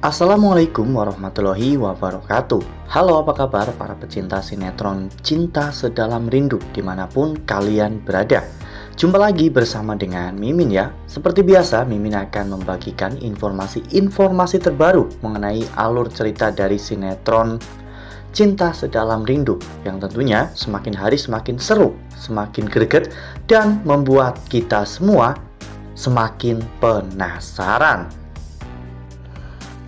Assalamualaikum warahmatullahi wabarakatuh. Halo, apa kabar para pecinta sinetron Cinta Sedalam Rindu dimanapun kalian berada. Jumpa lagi bersama dengan Mimin ya. Seperti biasa, Mimin akan membagikan informasi terbaru mengenai alur cerita dari sinetron Cinta Sedalam Rindu, yang tentunya semakin hari semakin seru, semakin greget, dan membuat kita semua semakin penasaran.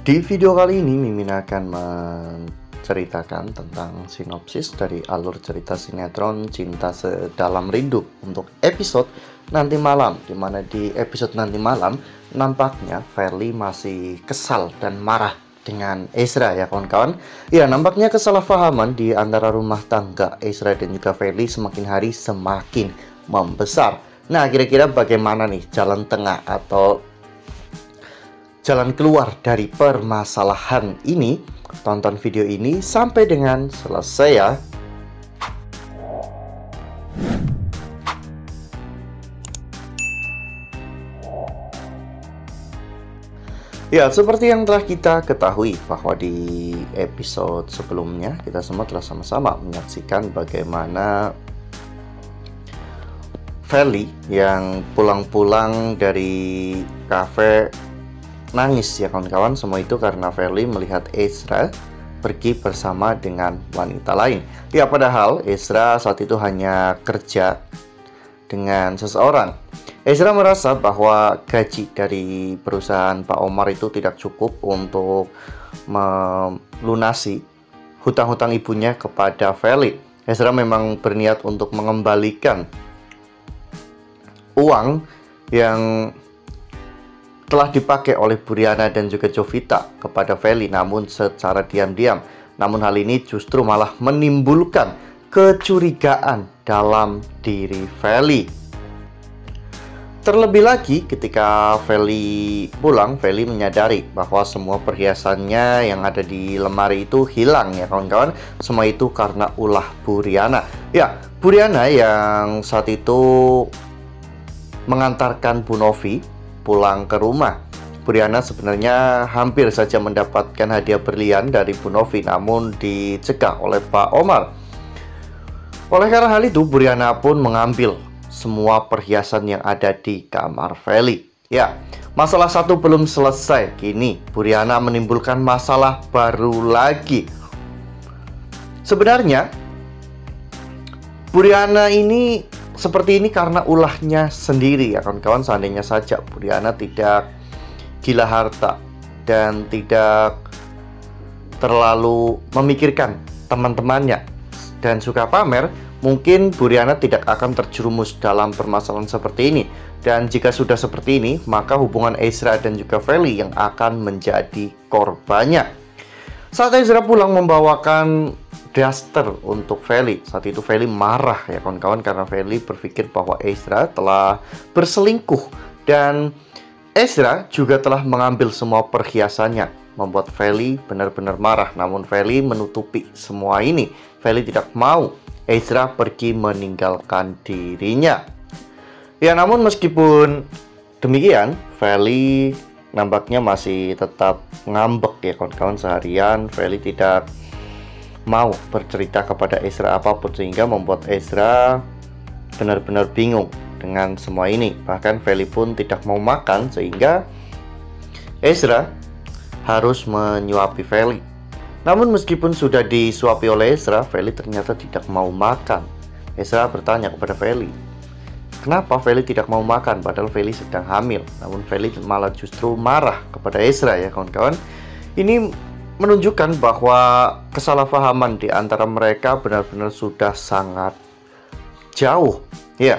Di video kali ini Mimin akan menceritakan tentang sinopsis dari alur cerita sinetron Cinta Sedalam Rindu untuk episode nanti malam, dimana di episode nanti malam nampaknya Feli masih kesal dan marah dengan Ezra ya kawan-kawan. Ya, nampaknya kesalahpahaman di antara rumah tangga Ezra dan juga Feli semakin hari semakin membesar. Nah, kira-kira bagaimana nih jalan tengah atau jalan keluar dari permasalahan ini? Tonton video ini sampai dengan selesai ya. Ya, seperti yang telah kita ketahui bahwa di episode sebelumnya kita semua telah sama-sama menyaksikan bagaimana Feli yang pulang-pulang dari kafe nangis ya kawan-kawan. Semua itu karena Feli melihat Ezra pergi bersama dengan wanita lain. Ya, padahal Ezra saat itu hanya kerja dengan seseorang. Ezra merasa bahwa gaji dari perusahaan Pak Omar itu tidak cukup untuk melunasi hutang-hutang ibunya kepada Feli. Ezra memang berniat untuk mengembalikan uang yang telah dipakai oleh Buriana dan juga Jovita kepada Feli, namun secara diam-diam. Namun hal ini justru malah menimbulkan kecurigaan dalam diri Feli. Terlebih lagi ketika Feli pulang, Feli menyadari bahwa semua perhiasannya yang ada di lemari itu hilang ya kawan-kawan. Semua itu karena ulah Buriana. Ya, Buriana yang saat itu mengantarkan Bu Novi pulang ke rumah. Buriana sebenarnya hampir saja mendapatkan hadiah berlian dari Bu Novi, namun dicegah oleh Pak Omar. Oleh karena hal itu, Buriana pun mengambil semua perhiasan yang ada di kamar Feli. Ya, masalah satu belum selesai. Kini Buriana menimbulkan masalah baru lagi. Sebenarnya Buriana ini seperti ini karena ulahnya sendiri ya kawan-kawan. Seandainya saja Buriana tidak gila harta dan tidak terlalu memikirkan teman-temannya dan suka pamer, mungkin Buriana tidak akan terjerumus dalam permasalahan seperti ini. Dan jika sudah seperti ini, maka hubungan Ezra dan juga Feli yang akan menjadi korbannya. Saat Ezra pulang membawakan daster untuk Feli, saat itu Feli marah ya kawan-kawan, karena Feli berpikir bahwa Ezra telah berselingkuh dan Ezra juga telah mengambil semua perhiasannya, membuat Feli benar-benar marah. Namun Feli menutupi semua ini. Feli tidak mau Ezra pergi meninggalkan dirinya. Ya, namun meskipun demikian, Feli nampaknya masih tetap ngambek ya kawan-kawan. Seharian Feli tidak mau bercerita kepada Ezra apapun, sehingga membuat Ezra benar-benar bingung dengan semua ini. Bahkan Feli pun tidak mau makan, sehingga Ezra harus menyuapi Feli. Namun meskipun sudah disuapi oleh Ezra, Feli ternyata tidak mau makan. Ezra bertanya kepada Feli, kenapa Feli tidak mau makan padahal Feli sedang hamil. Namun Feli malah justru marah kepada Ezra ya kawan-kawan. Ini menunjukkan bahwa kesalahpahaman di antara mereka benar-benar sudah sangat jauh. Ya,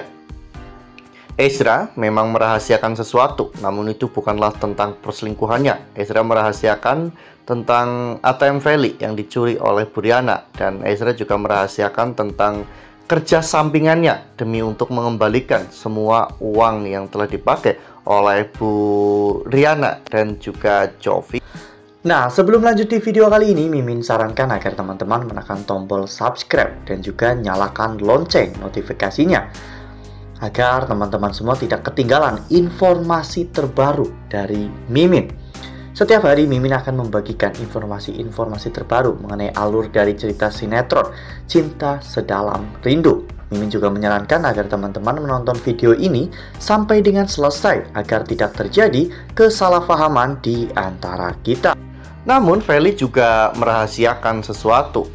Ezra memang merahasiakan sesuatu, namun itu bukanlah tentang perselingkuhannya. Ezra merahasiakan tentang ATM Feli yang dicuri oleh Buriana, dan Ezra juga merahasiakan tentang kerja sampingannya demi untuk mengembalikan semua uang yang telah dipakai oleh Buriana dan juga Jovi. Nah, sebelum lanjut di video kali ini, Mimin sarankan agar teman-teman menekan tombol subscribe dan juga nyalakan lonceng notifikasinya, agar teman-teman semua tidak ketinggalan informasi terbaru dari Mimin. Setiap hari Mimin akan membagikan informasi-informasi terbaru mengenai alur dari cerita sinetron Cinta Sedalam Rindu. Mimin juga menyarankan agar teman-teman menonton video ini sampai dengan selesai agar tidak terjadi kesalahpahaman di antara kita. Namun Feli juga merahasiakan sesuatu.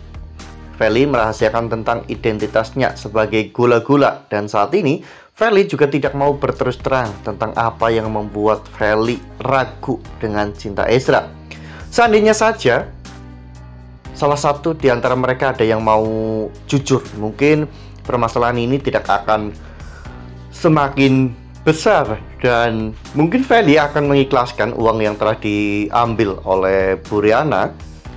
Feli merahasiakan tentang identitasnya sebagai gula-gula, dan saat ini Feli juga tidak mau berterus terang tentang apa yang membuat Feli ragu dengan cinta Ezra. Seandainya saja salah satu di antara mereka ada yang mau jujur, mungkin permasalahan ini tidak akan semakin besar dan mungkin Feli akan mengikhlaskan uang yang telah diambil oleh Bu Riana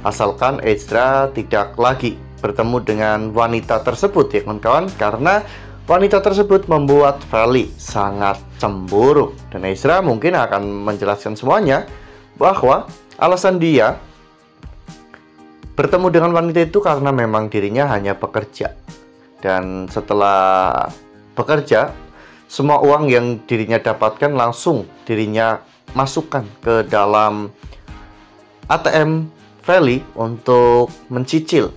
asalkan Ezra tidak lagi bertemu dengan wanita tersebut, ya kawan-kawan, karena wanita tersebut membuat Feli sangat cemburu. Dan Ezra mungkin akan menjelaskan semuanya bahwa alasan dia bertemu dengan wanita itu karena memang dirinya hanya bekerja. Dan setelah bekerja, semua uang yang dirinya dapatkan langsung dirinya masukkan ke dalam ATM Feli untuk mencicil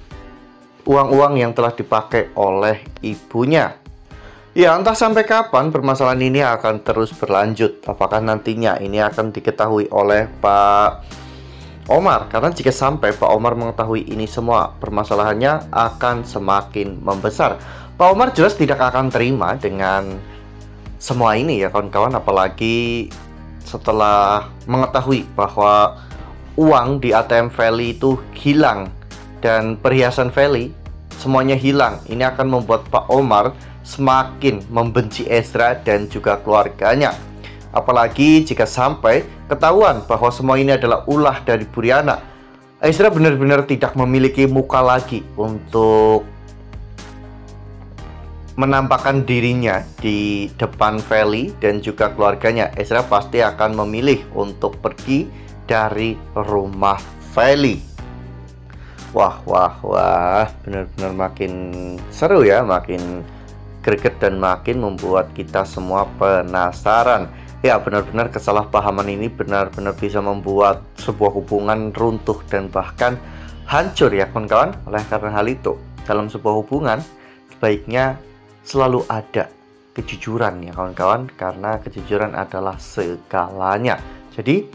uang-uang yang telah dipakai oleh ibunya. Ya, entah sampai kapan permasalahan ini akan terus berlanjut. Apakah nantinya ini akan diketahui oleh Pak Omar? Karena jika sampai Pak Omar mengetahui ini semua, permasalahannya akan semakin membesar. Pak Omar jelas tidak akan terima dengan semua ini, ya kawan-kawan. Apalagi setelah mengetahui bahwa uang di ATM Feli itu hilang dan perhiasan Feli semuanya hilang. Ini akan membuat Pak Omar semakin membenci Ezra dan juga keluarganya. Apalagi jika sampai ketahuan bahwa semua ini adalah ulah dari Bu Riana. Ezra benar-benar tidak memiliki muka lagi untuk menampakkan dirinya di depan Feli dan juga keluarganya. Ezra pasti akan memilih untuk pergi dari rumah Feli. Wah, benar-benar makin seru ya, makin greget dan makin membuat kita semua penasaran. Ya, benar-benar kesalahpahaman ini benar-benar bisa membuat sebuah hubungan runtuh dan bahkan hancur, ya kawan-kawan. Oleh karena hal itu, dalam sebuah hubungan sebaiknya selalu ada kejujuran, ya kawan-kawan, karena kejujuran adalah segalanya. Jadi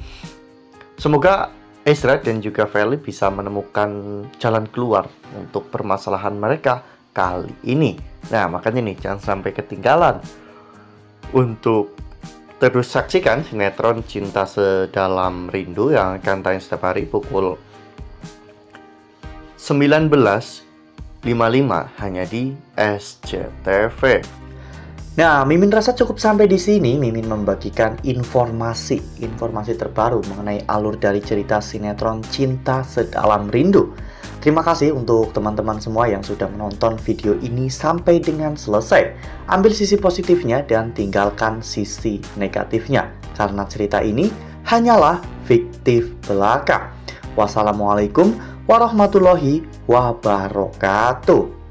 semoga Ezra dan juga Feli bisa menemukan jalan keluar untuk permasalahan mereka kali ini. Nah, makanya nih, jangan sampai ketinggalan untuk terus saksikan sinetron Cinta Sedalam Rindu yang akan tayang setiap hari pukul 19.55 hanya di SCTV. Nah, Mimin rasa cukup sampai di sini. Mimin membagikan informasi terbaru mengenai alur dari cerita sinetron Cinta Sedalam Rindu. Terima kasih untuk teman-teman semua yang sudah menonton video ini sampai dengan selesai. Ambil sisi positifnya dan tinggalkan sisi negatifnya, karena cerita ini hanyalah fiktif belaka. Wassalamualaikum warahmatullahi wabarakatuh.